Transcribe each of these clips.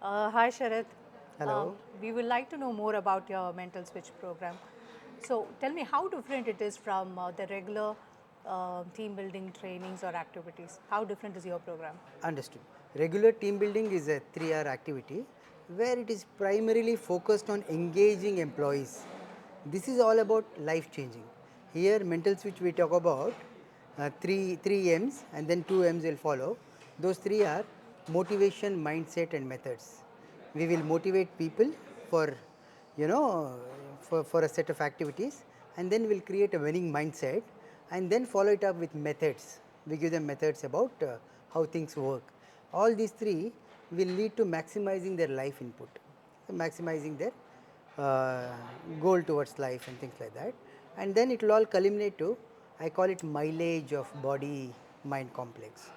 Hi, Sharath. Hello. We would like to know more about your mental switch program. So, tell me how different it is from the regular team building trainings or activities. How different is your program? Understood. Regular team building is a 3-hour activity where it is primarily focused on engaging employees. This is all about life changing. Here, mental switch we talk about three M's and then two M's will follow. Those three are motivation, mindset, and methods. We will motivate people for, you know, for a set of activities, and then we'll create a winning mindset, and then follow it up with methods. We give them methods about how things work. All these three will lead to maximizing their life input, maximizing their uh, goal towards life and things like that. And then it will all culminate to, I call it mileage of body mind complex.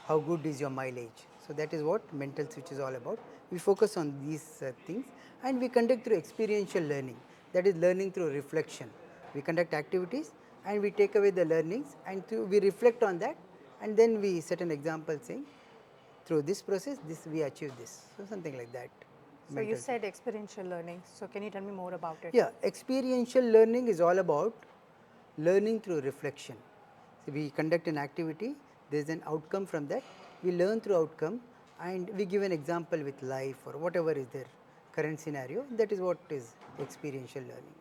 How good is your mileage? So that is what mental switch is all about. We focus on these things, and we conduct through experiential learning, that is learning through reflection. We conduct activities and we take away the learnings, and we reflect on that, and then we set an example saying through this process this we achieve this. So something like that. So, you Mental switch. said experiential learning. So, can you tell me more about it? Yeah, experiential learning is all about learning through reflection. So we conduct an activity, there is an outcome from that. We learn through outcome, and we give an example with life or whatever is their current scenario. That is what is experiential learning.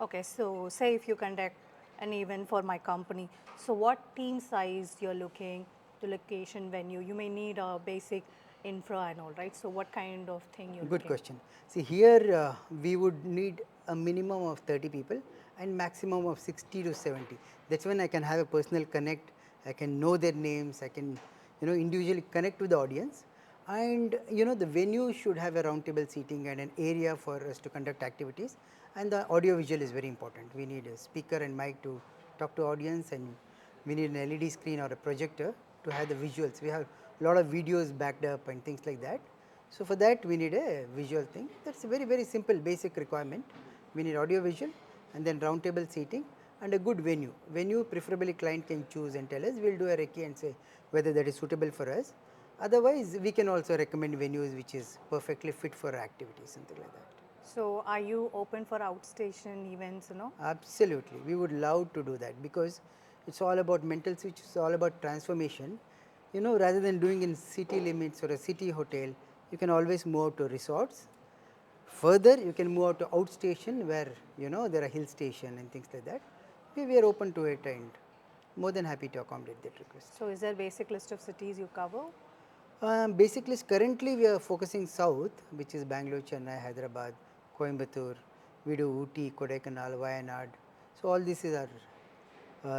Okay, so say if you conduct an event for my company, so what team size you're looking, the location, venue, you may need a basic infra and all, right? So what kind of thing you're Good looking? question. See here we would need a minimum of 30 people and maximum of 60 to 70. That's when I can have a personal connect. I can know their names. I can individually connect with the audience. And the venue should have a round table seating and an area for us to conduct activities. And the audio visual is very important. We need a speaker and mic to talk to audience, and we need an LED screen or a projector to have the visuals. We have a lot of videos backed up and things like that. So for that we need a visual thing. That's a very simple basic requirement. We need audio visual and then round table seating and a good venue. Venue preferably client can choose and tell us. We'll do a recce and say whether that is suitable for us. Otherwise we can also recommend venues which is perfectly fit for activities, something like that. So are you open for outstation events, you know? Absolutely, we would love to do that because it's all about mental switch, it's all about transformation. Rather than doing in city limits or a city hotel, you can always move out to resorts. Further, you can move out to outstation where there are hill station and things like that. We are open to it and more than happy to accommodate that request. So is there basic list of cities you cover? Basically, currently we are focusing south, which is Bangalore, Chennai, Hyderabad, Coimbatore. We do Ooty, Kodaikanal, Wayanad. So all these are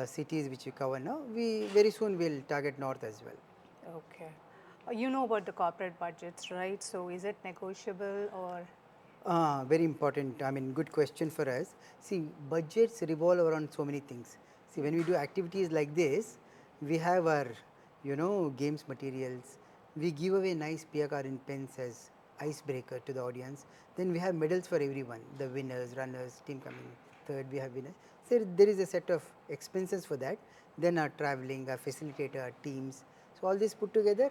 cities which we cover now. We very soon will target north as well. Okay. You know about the corporate budgets, right? So is it negotiable or? Very important. I mean, good question for us. See, budgets revolve around so many things. See, when we do activities like this, we have our, games materials. We give away nice PR card and pens as icebreaker to the audience. Then we have medals for everyone, the winners, runners, team coming third, we have winners. So there is a set of expenses for that. Then our traveling, our facilitator, our teams. So all this put together,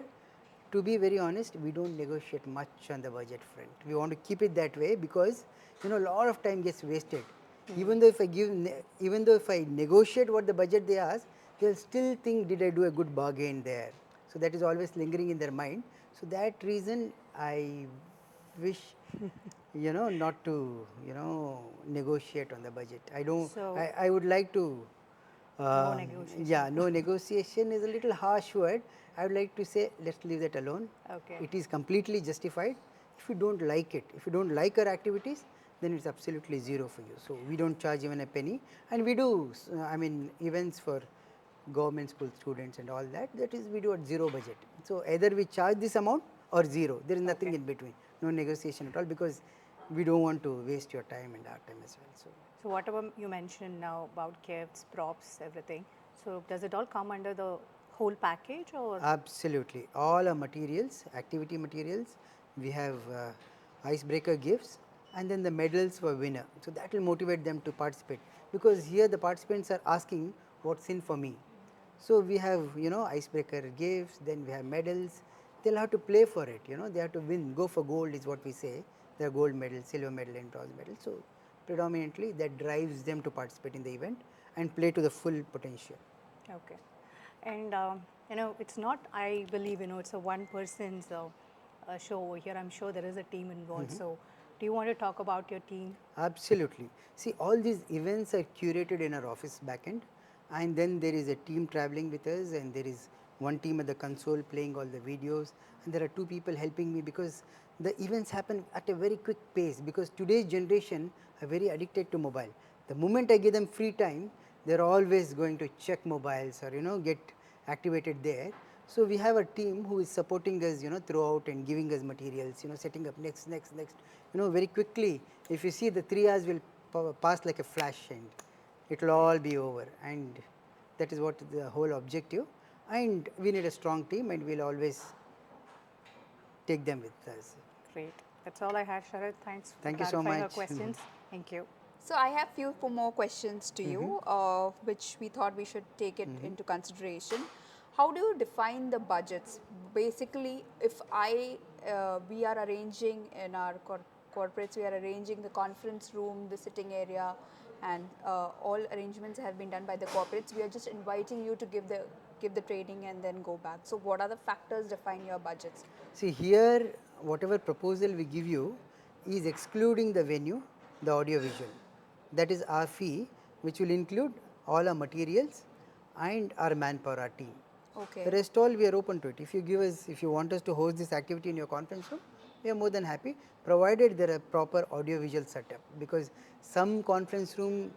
to be very honest, we don't negotiate much on the budget front. We want to keep it that way because a lot of time gets wasted. Even though if I negotiate what the budget they ask, they'll still think, did I do a good bargain there? So that is always lingering in their mind. So that reason I wish not to negotiate on the budget. I don't. So I would like to no negotiation. yeah, no, negotiation is a little harsh word. I would like to say let's leave that alone. Okay. It is completely justified. If you don't like it, if you don't like our activities, then it's absolutely zero for you. So we don't charge even a penny, and we do. I mean, events for government school students and all that. That is, we do at zero budget. So either we charge this amount or zero. There is nothing Okay. in between. No negotiation at all because we don't want to waste your time and our time as well. So. So whatever you mentioned now about gifts, props, everything. So does it all come under the whole package or? Absolutely. All our materials, activity materials, we have icebreaker gifts and then the medals for winner. So that will motivate them to participate because here the participants are asking what's in for me. So we have icebreaker gifts, then we have medals, they'll have to play for it, they have to win, go for gold is what we say. There are gold medal, silver medal and bronze medal. So, predominantly that drives them to participate in the event and play to the full potential. Okay. And it's not, I believe, it's a one person's show over here. I'm sure there is a team involved. So, do you want to talk about your team? Absolutely. See, all these events are curated in our office backend, and then there is a team traveling with us, and there is one team at the console playing all the videos, and there are two people helping me because the events happen at a very quick pace. Because today's generation are very addicted to mobile. The moment I give them free time, they're always going to check mobiles or get activated there. So we have a team who is supporting us, throughout and giving us materials, setting up next, very quickly. If you see, the 3 hours will pass like a flash and it will all be over, and that is what the whole objective. And we need a strong team, and we'll always take them with us. Great. That's all I had, Sharath. Thanks for Thank you so clarifying our much. questions. Thank you. So I have few more questions to you, which we thought we should take it into consideration. How do you define the budgets? Basically, if we are arranging in our corporates, we are arranging the conference room, the sitting area, and all arrangements have been done by the corporates. We are just inviting you to give the training and then go back. So what are the factors define your budgets? See, here whatever proposal we give you is excluding the venue, the audio visual. That is our fee, which will include all our materials and our manpower, our team. Okay. The rest all we are open to it. If you want us to host this activity in your conference room, we are more than happy, provided there are proper audio visual setup. Because some conference room,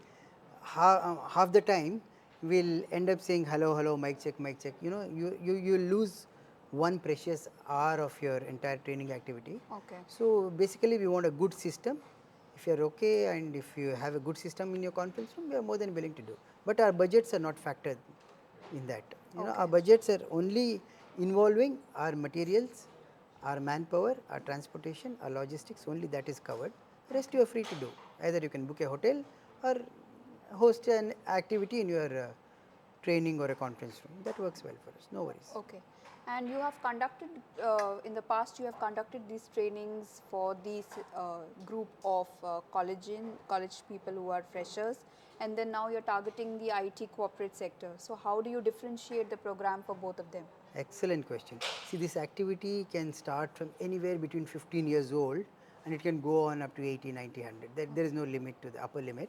half the time will end up saying hello, hello, mic check, mic check. You lose one precious hour of your entire training activity. Okay. So basically, we want a good system. If you are okay and if you have a good system in your conference room, we are more than willing to do. But our budgets are not factored in that. Our budgets are only involving our materials, our manpower, our transportation, our logistics. Only that is covered. Rest you are free to do. Either you can book a hotel or host an activity in your training or a conference room. That works well for us. No worries. Okay. And you have conducted, in the past you have conducted these trainings for these group of college people who are freshers, and then now you're targeting the IT corporate sector. So how do you differentiate the program for both of them? Excellent question. See, this activity can start from anywhere between 15 years old and it can go on up to 80, 90, 100. There is no limit to the upper limit.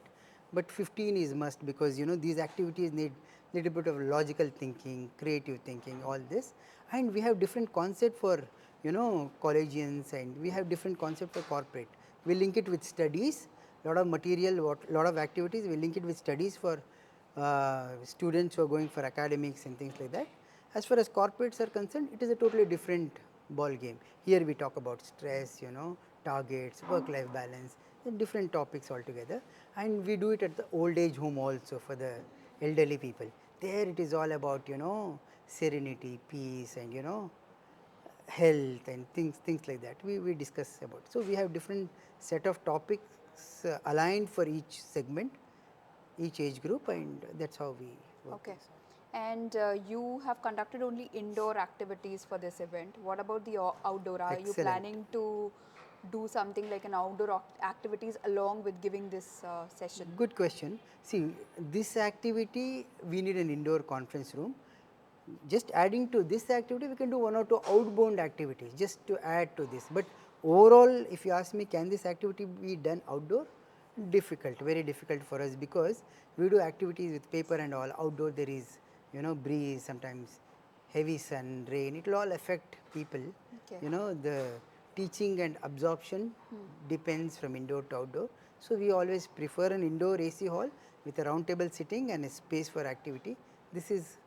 But 15 is must, because these activities need little bit of logical thinking, creative thinking, all this. And we have different concept for collegians, and we have different concept for corporate. We link it with studies, lot of material, lot of activities. We link it with studies for students who are going for academics and things like that. As far as corporates are concerned, it is a totally different ball game. Here we talk about stress, targets, work-life balance, and different topics altogether. And we do it at the old age home also for the elderly people. There it is all about serenity, peace, and health and things like that. We discuss about. So we have different set of topics aligned for each segment, each age group, and that's how we work. Okay. And you have conducted only indoor activities for this event. What about the outdoor? Are you Excellent. planning to do something like an outdoor activities along with giving this session? Good question. See, this activity we need an indoor conference room. Just adding to this activity, we can do one or two outbound activities just to add to this. But overall, if you ask me, can this activity be done outdoor? Difficult, very difficult for us, because we do activities with paper and all. Outdoor there is breeze, sometimes heavy sun, rain. It will all affect people. Okay. The teaching and absorption depends from indoor to outdoor. So we always prefer an indoor AC hall with a round table sitting and a space for activity. This is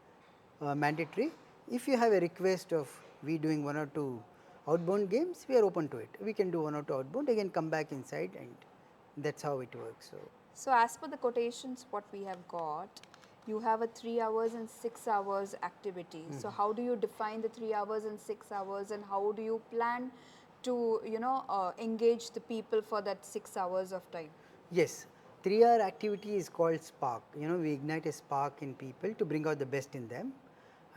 mandatory. If you have a request of we doing one or two outbound games, we are open to it. We can do one or two outbound, again come back inside, and that's how it works. So as per the quotations what we have got, you have a 3 hours and 6 hours activity. So how do you define the 3 hours and 6 hours, and how do you plan to engage the people for that 6 hours of time? Yes, 3-hour activity is called spark. We ignite a spark in people to bring out the best in them.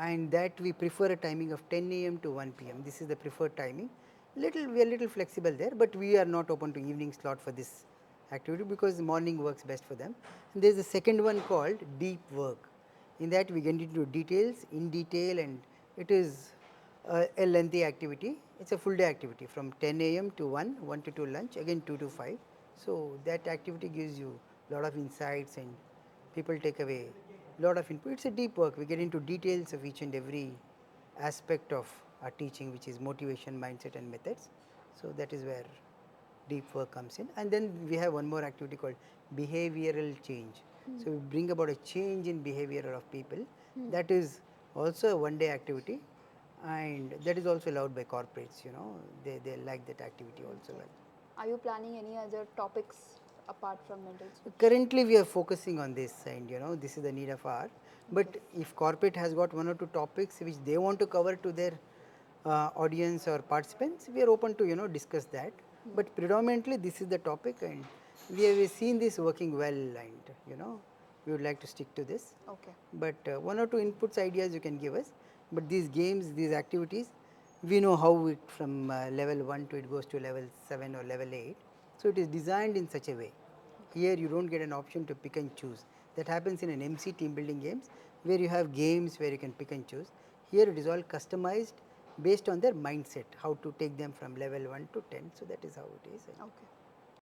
and that we prefer a timing of 10 a.m. to 1 p.m. This is the preferred timing. We are little flexible there, but we are not open to evening slot for this activity because morning works best for them. And there is a second one called deep work. In that we get into details in detail, and it is a lengthy activity. It's a full day activity from 10 a.m. to 1 to 2 lunch, again 2 to 5. So, that activity gives you lot of insights and people take away lot of input. It's a deep work. We get into details of each and every aspect of our teaching, which is motivation, mindset and methods. So, that is where deep work comes in. And then we have one more activity called behavioral change. So, we bring about a change in behavior of people. That is also a one day activity, and that is also allowed by corporates, they like that activity also well. Are you planning any other topics apart from mental switch? Currently we are focusing on this, and this is the need of hour, but if corporate has got one or two topics which they want to cover to their audience or participants, we are open to discuss that, but predominantly this is the topic, and we have seen this working well, and we would like to stick to this. Okay. But one or two inputs ideas you can give us, but these games, these activities, we know how it from level 1 to it goes to level 7 or level 8. So, it is designed in such a way. Here you do not get an option to pick and choose. That happens in an MC team building games, where you have games where you can pick and choose. Here it is all customized based on their mindset, how to take them from level 1 to 10. So, that is how it is. Okay.